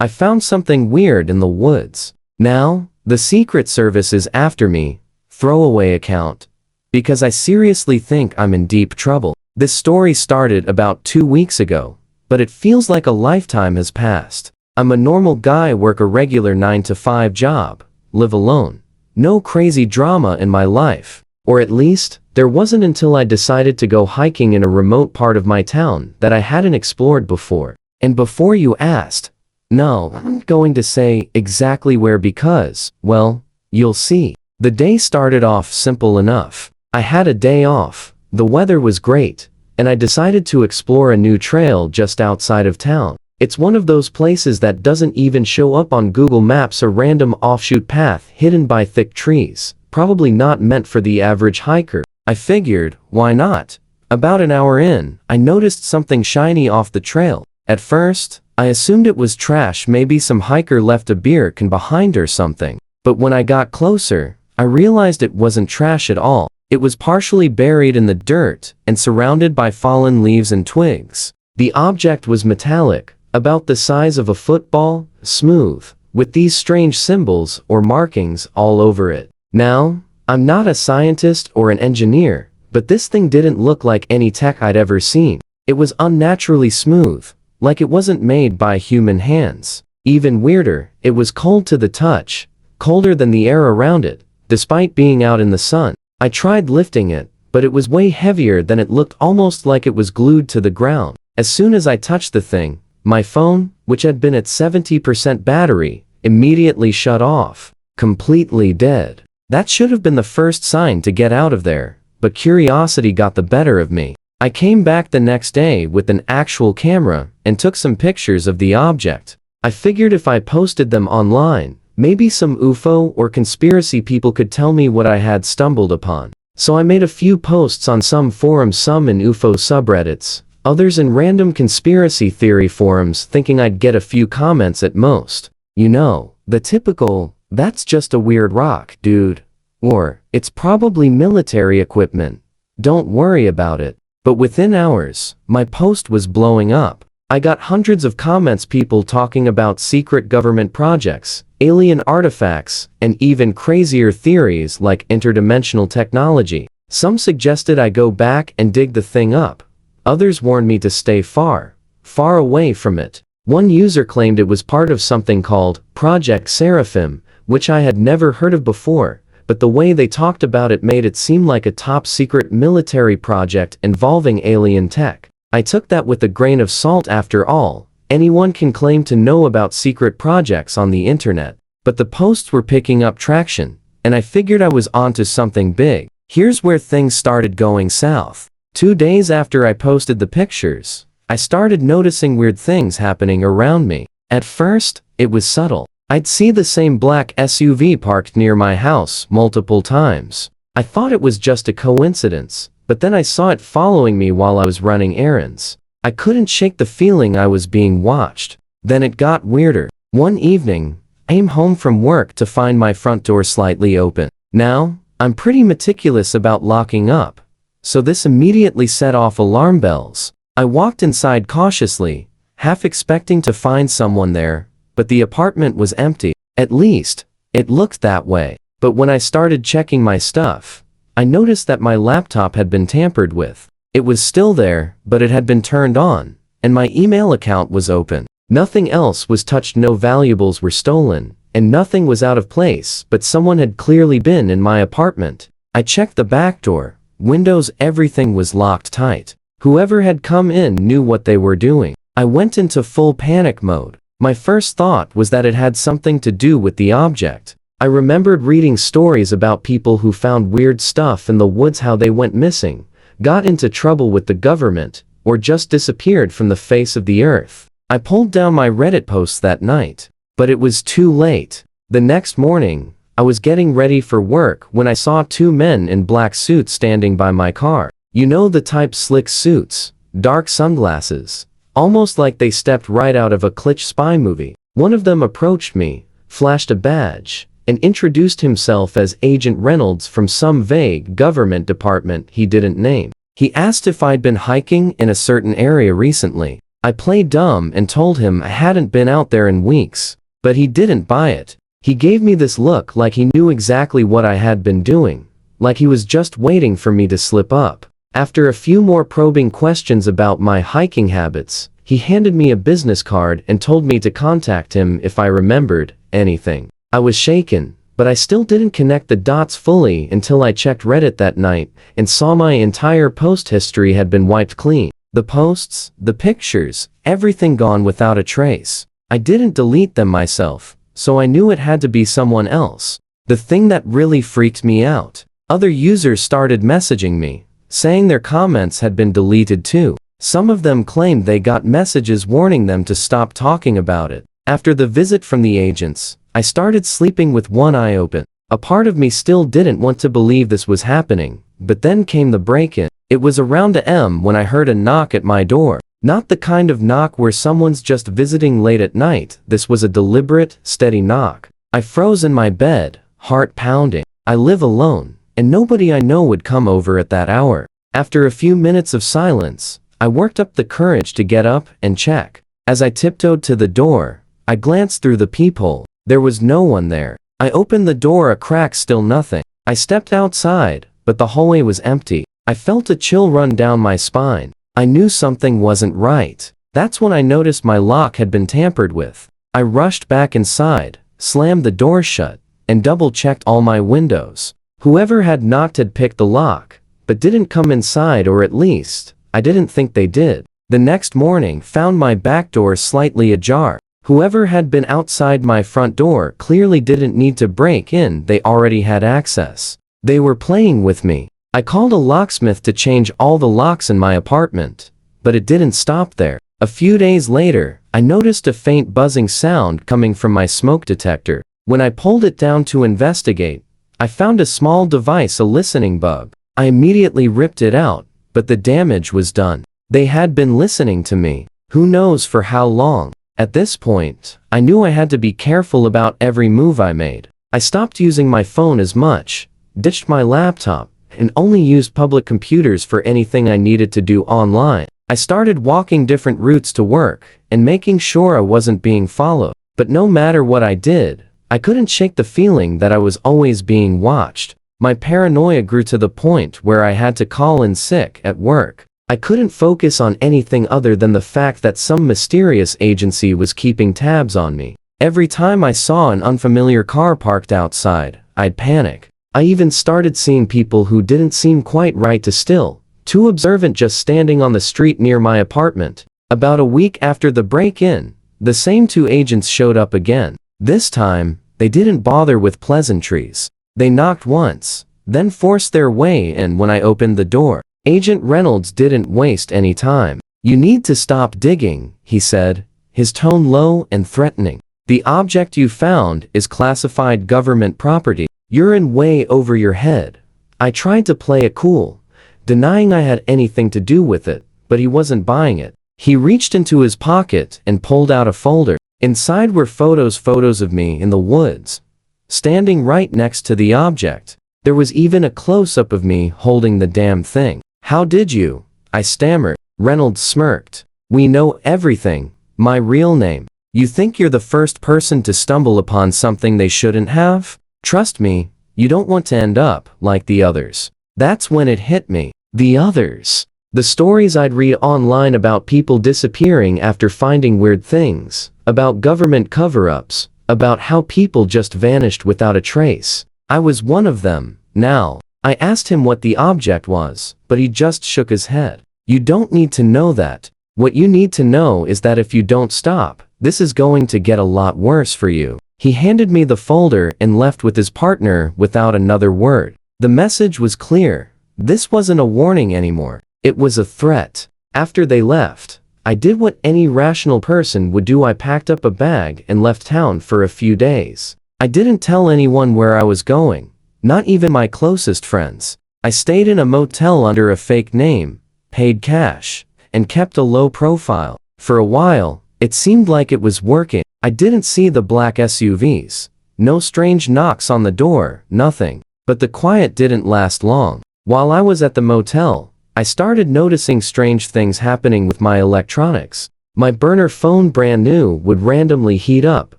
I found something weird in the woods. Now, the Secret Service is after me, throwaway account, because I seriously think I'm in deep trouble. This story started about 2 weeks ago, but it feels like a lifetime has passed. I'm a normal guy, work a regular 9-to-5 job, live alone. No crazy drama in my life. Or at least, there wasn't until I decided to go hiking in a remote part of my town that I hadn't explored before. And before you asked, no, I'm going to say exactly where because, well, you'll see. The day started off simple enough. I had a day off, the weather was great, and I decided to explore a new trail just outside of town. It's one of those places that doesn't even show up on Google Maps, a random offshoot path hidden by thick trees, probably not meant for the average hiker. I figured, why not? About an hour in, I noticed something shiny off the trail. At first, I assumed it was trash, maybe some hiker left a beer can behind or something. But when I got closer, I realized it wasn't trash at all. It was partially buried in the dirt and surrounded by fallen leaves and twigs. The object was metallic, about the size of a football, smooth, with these strange symbols or markings all over it. Now, I'm not a scientist or an engineer, but this thing didn't look like any tech I'd ever seen. It was unnaturally smooth, like it wasn't made by human hands. Even weirder, it was cold to the touch, colder than the air around it, despite being out in the sun. I tried lifting it, but it was way heavier than it looked, almost like it was glued to the ground. As soon as I touched the thing, my phone, which had been at 70% battery, immediately shut off, completely dead. That should have been the first sign to get out of there, but curiosity got the better of me. I came back the next day with an actual camera and took some pictures of the object. I figured if I posted them online, maybe some UFO or conspiracy people could tell me what I had stumbled upon. So I made a few posts on some forums, some in UFO subreddits, others in random conspiracy theory forums, thinking I'd get a few comments at most. You know, the typical, "That's just a weird rock, dude," or "It's probably military equipment. Don't worry about it." But within hours, my post was blowing up. I got hundreds of comments, people talking about secret government projects, alien artifacts, and even crazier theories like interdimensional technology. Some suggested I go back and dig the thing up. Others warned me to stay far, far away from it. One user claimed it was part of something called Project Seraphim, which I had never heard of before, but the way they talked about it made it seem like a top-secret military project involving alien tech. I took that with a grain of salt. After all, anyone can claim to know about secret projects on the internet. But the posts were picking up traction, and I figured I was onto something big. Here's where things started going south. 2 days after I posted the pictures, I started noticing weird things happening around me. At first, it was subtle. I'd see the same black SUV parked near my house multiple times. I thought it was just a coincidence, but then I saw it following me while I was running errands. I couldn't shake the feeling I was being watched. Then it got weirder. One evening, I came home from work to find my front door slightly open. Now, I'm pretty meticulous about locking up, so this immediately set off alarm bells. I walked inside cautiously, half expecting to find someone there, but the apartment was empty. At least, it looked that way. But when I started checking my stuff, I noticed that my laptop had been tampered with. It was still there, but it had been turned on, and my email account was open. Nothing else was touched, no valuables were stolen, and nothing was out of place, but someone had clearly been in my apartment. I checked the back door, windows, everything was locked tight. Whoever had come in knew what they were doing. I went into full panic mode. My first thought was that it had something to do with the object. I remembered reading stories about people who found weird stuff in the woods, how they went missing, got into trouble with the government, or just disappeared from the face of the earth. I pulled down my Reddit posts that night, but it was too late. The next morning, I was getting ready for work when I saw 2 men in black suits standing by my car. You know the type, slick suits, dark sunglasses, almost like they stepped right out of a Klitsch spy movie. One of them approached me, flashed a badge, and introduced himself as Agent Reynolds from some vague government department he didn't name. He asked if I'd been hiking in a certain area recently. I played dumb and told him I hadn't been out there in weeks, but he didn't buy it. He gave me this look like he knew exactly what I had been doing, like he was just waiting for me to slip up. After a few more probing questions about my hiking habits, he handed me a business card and told me to contact him if I remembered anything. I was shaken, but I still didn't connect the dots fully until I checked Reddit that night and saw my entire post history had been wiped clean. The posts, the pictures, everything gone without a trace. I didn't delete them myself, so I knew it had to be someone else. The thing that really freaked me out, other users started messaging me, saying their comments had been deleted too. Some of them claimed they got messages warning them to stop talking about it. After the visit from the agents, I started sleeping with one eye open. A part of me still didn't want to believe this was happening, but then came the break-in. It was around AM when I heard a knock at my door. Not the kind of knock where someone's just visiting late at night. This was a deliberate, steady knock. I froze in my bed, heart pounding. I live alone, and nobody I know would come over at that hour. After a few minutes of silence, I worked up the courage to get up and check. As I tiptoed to the door, I glanced through the peephole. There was no one there. I opened the door a crack, still nothing. I stepped outside, but the hallway was empty. I felt a chill run down my spine. I knew something wasn't right. That's when I noticed my lock had been tampered with. I rushed back inside, slammed the door shut, and double-checked all my windows. Whoever had knocked had picked the lock, but didn't come inside, or at least, I didn't think they did. The next morning found my back door slightly ajar. Whoever had been outside my front door clearly didn't need to break in, they already had access. They were playing with me. I called a locksmith to change all the locks in my apartment, but it didn't stop there. A few days later, I noticed a faint buzzing sound coming from my smoke detector. When I pulled it down to investigate, I found a small device, a listening bug. I immediately ripped it out, but the damage was done. They had been listening to me, who knows for how long. At this point, I knew I had to be careful about every move I made. I stopped using my phone as much, ditched my laptop, and only used public computers for anything I needed to do online. I started walking different routes to work and making sure I wasn't being followed. But no matter what I did, I couldn't shake the feeling that I was always being watched. My paranoia grew to the point where I had to call in sick at work. I couldn't focus on anything other than the fact that some mysterious agency was keeping tabs on me. Every time I saw an unfamiliar car parked outside, I'd panic. I even started seeing people who didn't seem quite right to still, too observant, just standing on the street near my apartment. About a week after the break-in, the same two agents showed up again. This time, they didn't bother with pleasantries. They knocked once, then forced their way in. When I opened the door, Agent Reynolds didn't waste any time. "You need to stop digging," he said, his tone low and threatening. "The object you found is classified government property. You're in way over your head." I tried to play it cool, denying I had anything to do with it, but he wasn't buying it. He reached into his pocket and pulled out a folder. Inside were photos of me in the woods, standing right next to the object. There was even a close-up of me holding the damn thing. "How did you?" I stammered. Reynolds smirked. "We know everything. My real name. You think you're the first person to stumble upon something they shouldn't have? Trust me, you don't want to end up like the others." That's when it hit me. The others. The stories I'd read online about people disappearing after finding weird things, about government cover-ups, about how people just vanished without a trace. I was one of them. Now, I asked him what the object was, but he just shook his head. "You don't need to know that. What you need to know is that if you don't stop, this is going to get a lot worse for you." He handed me the folder and left with his partner without another word. The message was clear. This wasn't a warning anymore. It was a threat. After they left, I did what any rational person would do. I packed up a bag and left town for a few days. I didn't tell anyone where I was going, not even my closest friends. I stayed in a motel under a fake name, paid cash, and kept a low profile. For a while, it seemed like it was working. I didn't see the black SUVs, no strange knocks on the door, nothing. But the quiet didn't last long. While I was at the motel, I started noticing strange things happening with my electronics. My burner phone, brand new, would randomly heat up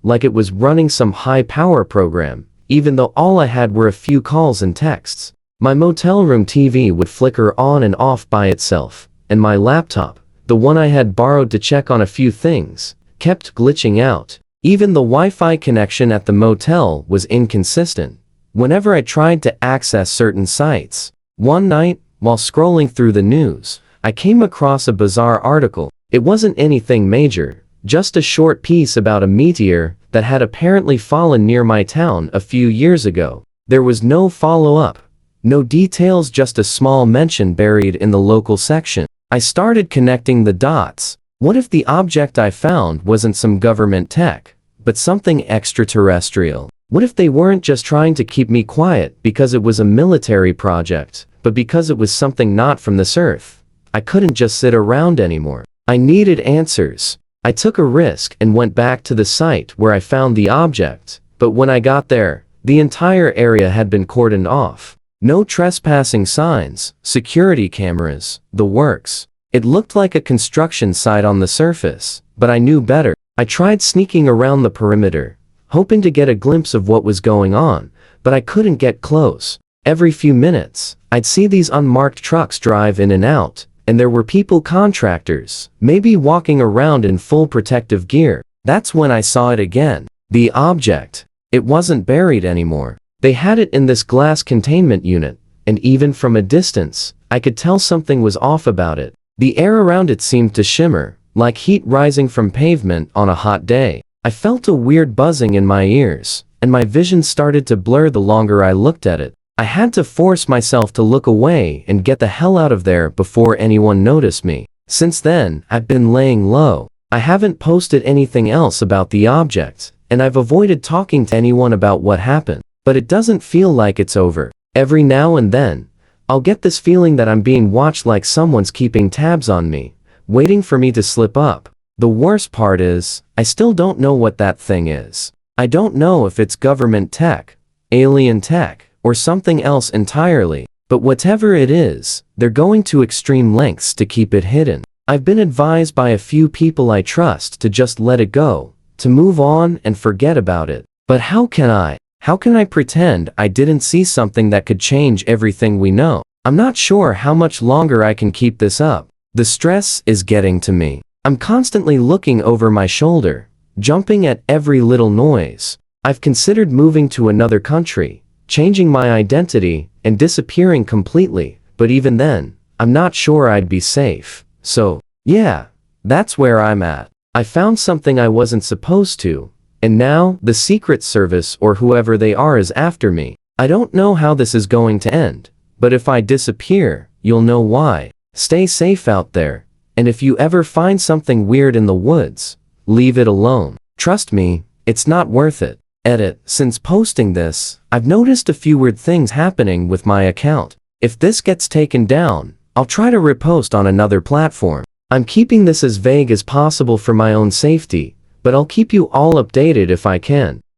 like it was running some high-power program, even though all I had were a few calls and texts. My motel room TV would flicker on and off by itself, and my laptop, the one I had borrowed to check on a few things, kept glitching out. Even the Wi-Fi connection at the motel was inconsistent whenever I tried to access certain sites. One night, while scrolling through the news, I came across a bizarre article. It wasn't anything major, just a short piece about a meteor that had apparently fallen near my town a few years ago. There was no follow-up, no details, just a small mention buried in the local section. I started connecting the dots. What if the object I found wasn't some government tech, but something extraterrestrial? What if they weren't just trying to keep me quiet because it was a military project, but because it was something not from this earth? I couldn't just sit around anymore. I needed answers. I took a risk and went back to the site where I found the object, but when I got there, the entire area had been cordoned off. No trespassing signs, security cameras, the works. It looked like a construction site on the surface, but I knew better. I tried sneaking around the perimeter, hoping to get a glimpse of what was going on, but I couldn't get close. Every few minutes, I'd see these unmarked trucks drive in and out, and there were people, contractors, maybe walking around in full protective gear. That's when I saw it again. The object. It wasn't buried anymore. They had it in this glass containment unit, and even from a distance, I could tell something was off about it. The air around it seemed to shimmer, like heat rising from pavement on a hot day. I felt a weird buzzing in my ears, and my vision started to blur the longer I looked at it. I had to force myself to look away and get the hell out of there before anyone noticed me. Since then, I've been laying low. I haven't posted anything else about the object, and I've avoided talking to anyone about what happened. But it doesn't feel like it's over. Every now and then, I'll get this feeling that I'm being watched, like someone's keeping tabs on me, waiting for me to slip up. The worst part is, I still don't know what that thing is. I don't know if it's government tech, alien tech, or something else entirely, but whatever it is, they're going to extreme lengths to keep it hidden. I've been advised by a few people I trust to just let it go, to move on and forget about it. But how can I? How can I pretend I didn't see something that could change everything we know? I'm not sure how much longer I can keep this up. The stress is getting to me. I'm constantly looking over my shoulder, jumping at every little noise. I've considered moving to another country, changing my identity, and disappearing completely, but even then, I'm not sure I'd be safe. So, yeah, that's where I'm at. I found something I wasn't supposed to, and now, the Secret Service or whoever they are is after me. I don't know how this is going to end, but if I disappear, you'll know why. Stay safe out there, and if you ever find something weird in the woods, leave it alone. Trust me, it's not worth it. Edit. Since posting this, I've noticed a few weird things happening with my account. If this gets taken down, I'll try to repost on another platform. I'm keeping this as vague as possible for my own safety, but I'll keep you all updated if I can.